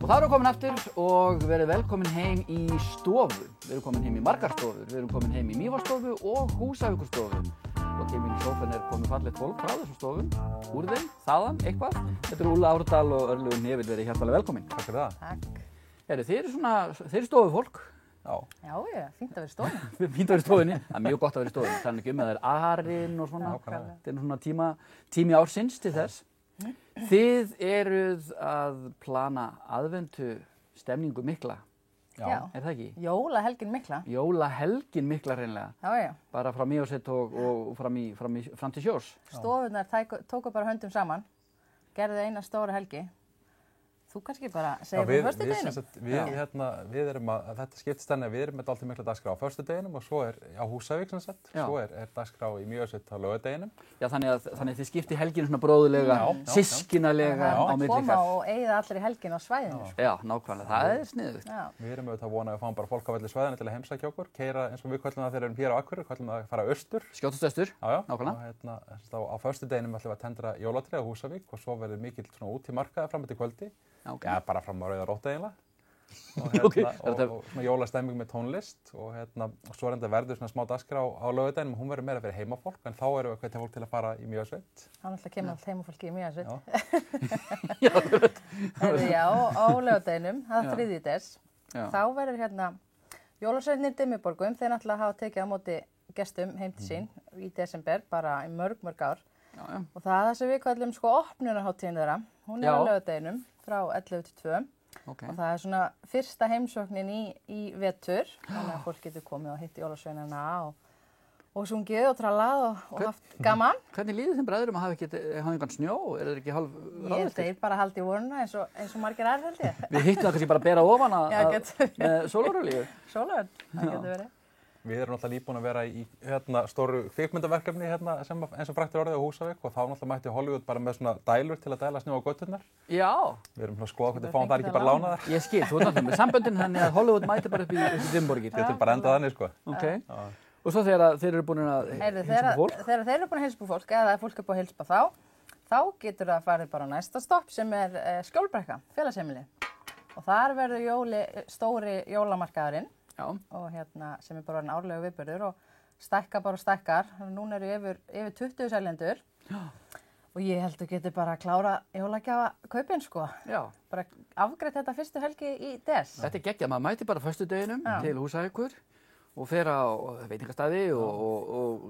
Og það erum komin aftur og verið velkomin heim í stofu. Við erum komin heim í margar stofur. Við erum komin heim í Mývatnsstofu og Húsavíkurstofu. Og til mín í sófann komið fallegt fólk frá þessum stofum, úr þeim, þaðan, eitthvað. Þetta Úlla Árdal og Örlygur Hnefill, verið hjartalega velkomin. Takk fyrir það. Takk. Þið eru stofufólk. Já. Já, fínt að vera í stofunni. Fínt að vera í stofunni. Það er mjög gott að vera í stofunni. Það er ekki að það er arinn og svona. Þetta er svona tími ársins til þess. Þið eruð að plana aðventu stemningu mikla. Já. Er það ekki? Jólahelgin mikla. Jólahelgin mikla hreinlega. Já. Bara frá Mývatnssveit og fram til sjós. Stofurnar tóku bara höndum saman. Gerðu eina stóra helgi. Þú kannski bara segir frá föstudeginum. Við erum að, þetta skiptist þannig að við erum með dálítið mikla dagskrá á föstudeginum og svo er á Húsavík sem sagt. Svo er dagskrá í Mývatnssveit á laugardeginum. Já, þannig að þið skipti helginu svona bróðulega, systkinalega á milli ykkar. Það koma og eyða allir í helginu á svæðinu. Já, nákvæmlega. Það er sniðugt. Við erum auðvitað að vona að fáum bara fólk á velli svæðinu til að heimsækja okkur, keyra eins og við köllum það þegar við erum hér á Akureyri, köllum það að fara austur. Skjótast austur. Já, nákvæmlega. Og á föstudeginum ætlum við að tendra jólatré á Húsavík og svo verður mikill svona útimarkaði fram eftir kvöldi. Okay. Já, bara fram á Rauða Rótt eiginlega. Og svona jólastemming með tónlist og svo verður svona smá dagskrá á laugardeginum og hún verður meira fyrir heimafólk en þá erum við að hvetja fólk til að fara í Mývatnssveit. Þá náttúrulega kemur allt heimafólki í Mývatnssveit. Já, á laugardeginum, það er 3. des. Þá verður jólasveinnir Dimmuborgum, þeir náttúrulega hafa tekið á móti gestum heim til sín í desember, bara í mörg ár. Og það sem við kallum opnunarhátíðin þeirra, hún er á laugardeginum frá 11 til 2. Okay. Og það er svona fyrsta heimsóknin í vetur, þannig að fólk getur komið og hitt jólasveinana og sungið og trallað og haft gaman. Hvernig líður þeim bræðurum að hafa engan snjó? Er þeir ekki hálf ráðvilltir? Þeir bara haldi í voruna eins og margir aðrir held ég. Við hittum það kannski bara að bera ofan með sólarolíu. Sólarolíu, það getur verið. Við erum náttúrulega nýbúin að vera í stóru kvikmyndaverkefni sem eins og frægt er orðið á Húsavík og þá náttúrulega mætti Hollywood bara með svona dælur til að dæla snjó á göturnar. Já. Við erum að skoða hvort við fáum það ekki bara lánaðar. Ég skil, þú ert náttúrulega með samböndin þannig að Hollywood mætti bara upp í Dimmuborgir. Getur bara endað þannig sko. Okay. Og svo þegar þeir eru búin að heilsa fólk? Þegar þeir eru búin að heilsa fólk eða fólk er búin að heilsa þá getur það farið bara á næsta stopp sem er Skjólbrekka, félagsheimili. Og þar verður stóri jólamarkaðurinn. Já. Og sem er bara orðinn árlegur viðburður og stækkar bara og stækkar. Núna eru yfir 20 seljendur. Já. Og ég held að geti bara að klára jólagjafa-kaupin sko. Já. Bara afgreitt þetta fyrstu helgi í des. Þetta er geggjað, maður mæti bara föstudeginum til Húsavíkur og fer á veitingastaði og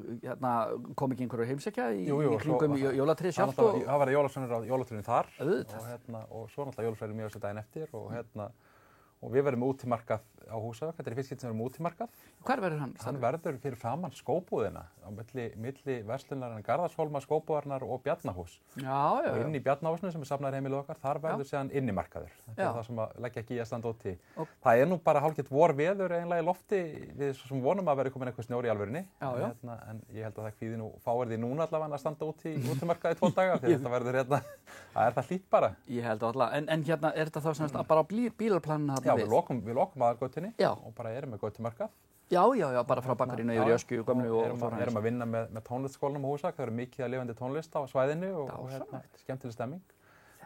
kom ekki einhverju heimsækja í kringum jólatré sjálft og... Það verður jólasveinir á jólatrénu þar. Auðvitað. Og svo náttúrulega jólasveinir mjög daginn eftir og við verðum útimarkað á Húsavík. Þetta er fyrst sem við verðum útimarkað. Hvar verður hann? Hann verður fyrir framan skóbúðina á milli verslunarinn Garðarshólma, skóbúðarnar og Bjarnahús. Já. Og inn í Bjarnahúsinu sem er safnaður heimilið okkar, þar verður síðan innimarkaður. Þetta er það sem að leggja ekki í að standa úti. Það er nú bara hálfgett vorveður eiginlega í lofti. Við sem vonum að verði komin eitthvað snjór í alvörinni. En ég held að það kvíði nú fáir því núna allavega að standa úti í útimarkaði 2 daga því þetta verður það er það hlýtt bara. Ég held allavega. En er þetta þá semst bara á bílarplaninu þarna við? Já, við lokum aðalgötunni og bara erum með götumarkað. Já, bara frá Bakkarínu yfir í Öskju og Gömlu og svo erum að vinna með tónlistskólanum á Húsavík. Það eru mikið að lifandi tónlist á svæðinu og skemmtileg stemming.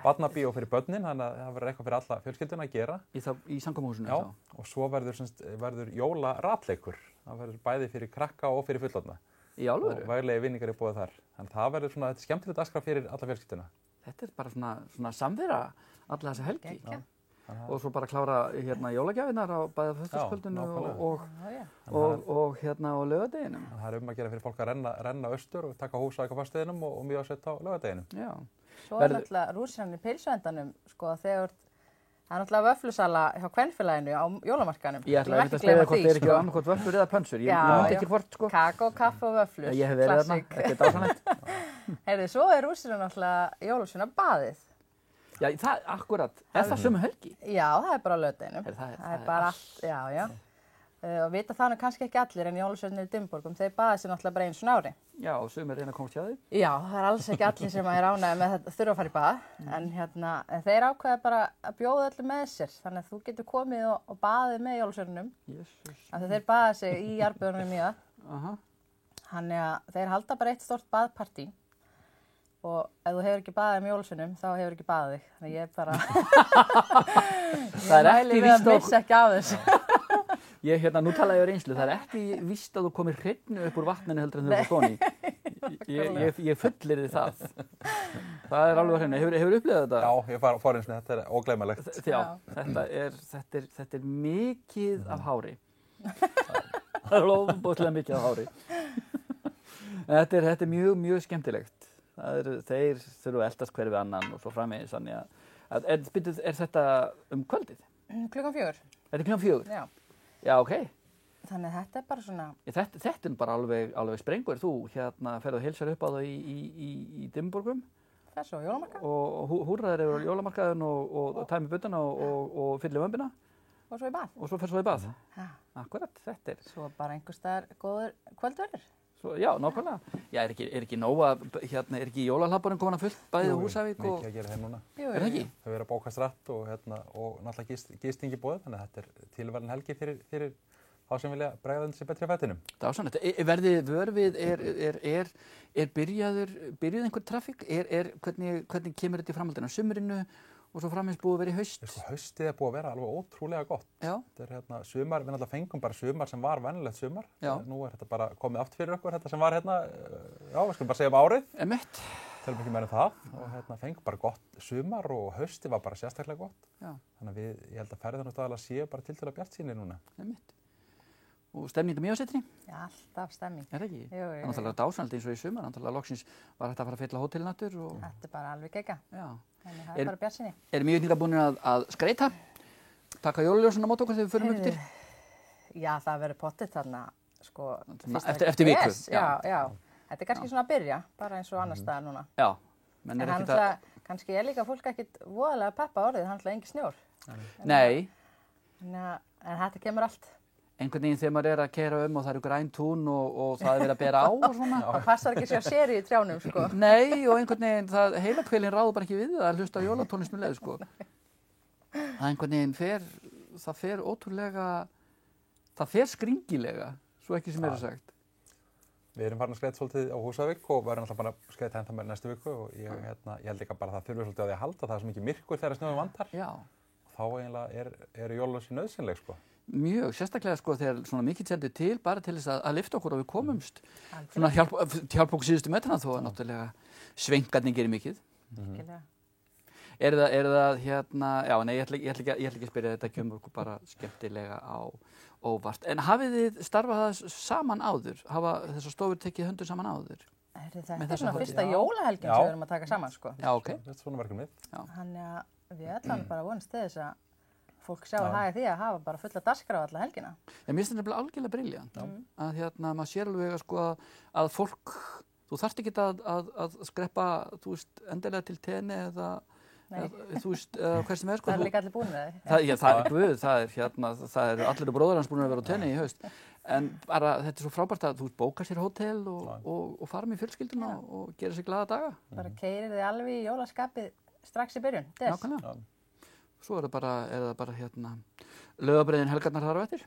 Barnabíó fyrir börnin, þannig að það verður eitthvað fyrir alla fjölskylduna að gera. Í samkomuhúsinu? Já, og svo verður jólaratleikur. Það verður bæði fyrir krakka og fyrir fullorðna. Í alvöru? Og veglegir vinningar er búið þar. Þannig það verður þetta er skemmtileg dagskrá fyrir alla fjölskylduna. Þetta er bara svona samvera alla þessa helgi. Og svo bara klára jólagjafinnar á bæði föstudagskvöldinu og á laugardeginum. Það er að gera fyrir fólk að renna austur og taka Húsavík á föstudeginum og Mývatnssveit á laugardeginum. Já. Svo er náttúrulega rúsirinn í pilsuendanum, sko, þegar það er náttúrulega vöfflusala hjá Kvenfélaginu á jólamarkaðnum. Ég ætla ekki að segja hvort þeir ekki annarkvort vöfflur eða pönsur. Ég myndi ekki hvort, sko. Kakó, kaffi og vöfflur. Ég hef verið þarna, þetta er dásanlegt. Heyrðu, svo er rúsirinn náttúrulega jólasveinabaðið. Já, það akkurat. Er það sömu helgi? Já, það er bara á laugardeginum. Það er bara allt, já. Og vita það nú kannski ekki allir en jólasveinir í Dimmuborgum, þeir baða sér náttúrulega bara einu sinni á ári. Já, og sumir reyna að komast hjá því. Já, það er alls ekki allir sem er ánægðir með þetta þurfa að fara í bað. En þeir ákveða bara að bjóða öllum með sér. Þannig að þú getur komið og baðið með jólasveinunum. Þeir baða sig í jarðböðunum í það. Þannig að þeir halda bara eitt stórt baðpartí og ef þú hefur ekki baðið með jólasveinum, þá hefur ekki baðið þig. Þannig ég bara, Það er ekki víst að missa ekki af þessu. Nú tala ég á reynslu, það er ekki víst að þú komir hreinnu upp úr vatninu heldur en þú er koni. Ég fullir þið það. Það er alveg hreinu. Hefur upplifað þetta? Já, ég fór eins og þetta er ógleymanlegt. Já, þetta er mikið af hári. Það er ofboðslega mikið af hári. Þetta er mjög skemmtilegt. Þeir þurfa að eltast hver við annan og svo framvegis. Er þetta kvöldið? Klukkan 4. Þetta er klukkan 4? Já. Já, ok. Þannig að þetta er bara svona... Þetta er bara alveg sprengur. Þú ferð og heilsar upp á það í Dimmuborgum. Það er svo jólamarkað. Og húrraðir yfir jólamarkaðin og tæmi budduna og fyllir vömbina. Og svo í bað. Og svo fer svo í bað. Akkurat, þetta er... Svo bara einhvers staðar góður kvöldverður. Já, nákvæmlega. Já, er ekki nóg að, er ekki jólahlaðborinn komin að fullt bæðið á Húsavík og... Mikið að gera þeim núna. Jú. Er það ekki? Þau eru að bóka stratt og náttúrulega gisting í boði, þannig að þetta er tilvalin helgi fyrir þá sem vilja bregða þessi betri á fætinum. Það er svona, verðið vörfið, byrjuð einhver trafík? Hvernig kemur þetta í framhaldinu á sumrinu og svo framins búið að vera í haust? Haustið er búið að vera alveg ótrúlega gott. Já. Þetta er sumar, við náttúrulega fengum bara sumar sem var venjulegt sumar. Já. Nú er þetta bara komið aftur fyrir okkur, þetta sem var við skulum bara segja árið. Emitt. Tölum ekki meira það og fengum bara gott sumar og haustið var bara sérstaklega gott. Já. Þannig að ég held að ferðin og staðalega séu bara tiltölulega bjartsýnir núna. Emitt. Og stemning á Mývatnssetri? Já, alltaf stemning. Er það ekki? Jú. Það er náttúrulega dásamlegt eins og í sumar, náttúrulega loksins var þetta að fara að fylla hótelin aftur og... Þetta er bara alveg geggjað. Já. Þannig það er bara bjartsýni. Eru Mývetningar búnir að skreyta? Taka jólaljósuna á móti okkur þegar við förum upp til? Já, það verður pottitt þarna, sko... Eftir viku? Já. Þetta er kannski svona að byrja, bara eins og annars staðar núna. Já. En kannski er líka fólk ekkit voðalega peppa orðið, það er engin snjór. Nei. En þetta kemur allt. Einhvern veginn þegar maður er að keyra og það eru græn tún og það er verið að bera á og svona. Það passar ekki sér séri í trjánum, sko. Nei, og einhvern veginn, heilakveilin ráður bara ekki við það að hlusta á jólatónlist með leið, sko. Það einhvern veginn það fer ótrúlega, það fer skringilega, svo ekki sem er sagt. Við erum farin að skreyta svolítið á Húsavík og verðum alltaf bara að skreyta henta með næstu viku og ég held ekki bara það þurfi svolítið á því að halda, það er svo mikið myrkur þegar snjóðum vantar. Já. Þá eiginlega eru jólaljósin nauðsynleg, sko. Mjög, sérstaklega sko þegar svona mikið stendur til bara til þess að lyfta okkur og við komumst. Svona hjálpa okkur síðustu metrana þó að náttúrulega svengarnir gerir mikið. Er það já, nei, ég ætla ekki að spyrja, þetta kemur okkur bara skemmtilega á óvart. En hafið þið starfað það saman áður? Hafa þessar stofur tekið höndur saman áður? Þetta er svona fyrsta jólahelgin sem við erum að taka saman, sko. Já, ok. Þetta er svona verkefnið. Þannig að við ætlum bara að vonast til þess að fólk sjá að hafa því að hafa bara fulla dagskrá alla helgina. Mér finnst þetta algjörlega brilljant að maður sér alveg sko að fólk, þú þarft ekki að skreppa, þú veist, endilega til tenni eða þú veist, hver sem er sko. Það er líka allir búin með þau. Það er allir bróðar hans búin að vera á tenni í haust. En bara þetta er svo frábært að þú bókar sér hótel og fara með fjölskylduna og gera sér glaða daga. Bara keyrir þið alveg í jólaskapið strax í byrjun. Nákvæmlega. Svo er það bara laugarbreiðin helgarnar þar á eftir.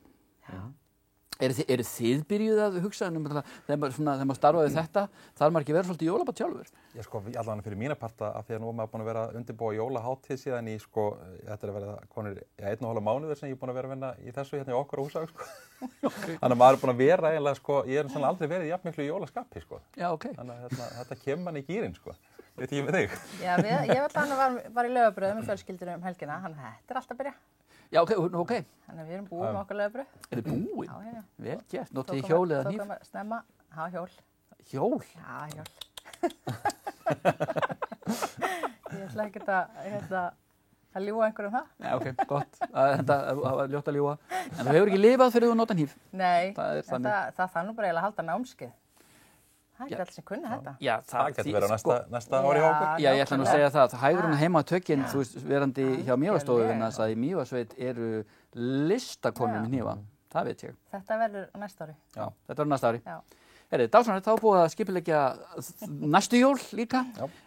Eru þið byrjuð að hugsa þegar maður starfaði þetta, þarf maður ekki verið svolítið jólabat sjálfur? Já, sko, allavega fyrir mína parta af því að nú er maður búin að vera að undirbúa jólahátíð síðan í, sko, þetta er að vera konur 1,5 mánuður sem ég er búin að vera að vinna í þessu hérna í okkar á Húsavík, sko. Okay. Þannig að maður er búin að vera eiginlega, sko, ég er aldrei verið í jafn miklu jólaskapi, sko. Já, ok. Þannig að þetta kemur manni í gírinn, sko. Veit ekki með þig? Já, ég var í laufabrauð með fjölskyldunum um helgina, þannig að þetta er alltaf að byrja. Já, ok. Þannig að við erum búin með okkar laufabrauð. Er þið búin? Já. Vel gert. Notið þið hjól eða hníf? Tókum að snemma, hjól. Hjól? Já, hjól. Ég ætla ekki að ljúga einhverjum það. Já, ok, gott. Það var ljótt að ljúga. En þú hefur ekki lifað fyrir þú nota hníf? Nei, það þarf nú bara eiginlega að halda námskeið. Það er ekki allir sem kunna þetta. Já, það getur verið á næsta ári hjá okkur. Já, ég ætla nú að segja það. Hægrun heima tökinn, þú veist, verandi hjá Mývatnsstofu, en þess að í Mývatnssveit eru listakonur með hnífa. Það veit ég. Þetta verður á næsta ári. Já, þetta verður næsta ári. Herri, dásamlegt, þá búið að skipuleggja næstu jól líka,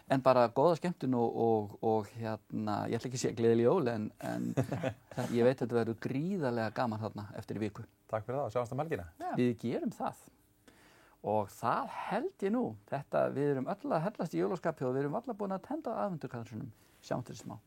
en bara góða skemmtun og ég ætla ekki að segja gleðileg jól, en ég veit að þetta verður gríðarlega gaman þarna eftir viku. Takk fyrir það og sjáumst um helgina. Við gerum það. Og það held ég nú. Við erum öll að hellast í jólaskapi og við erum alla búin að tenda aðventurkalsunum. Sjáum til smá.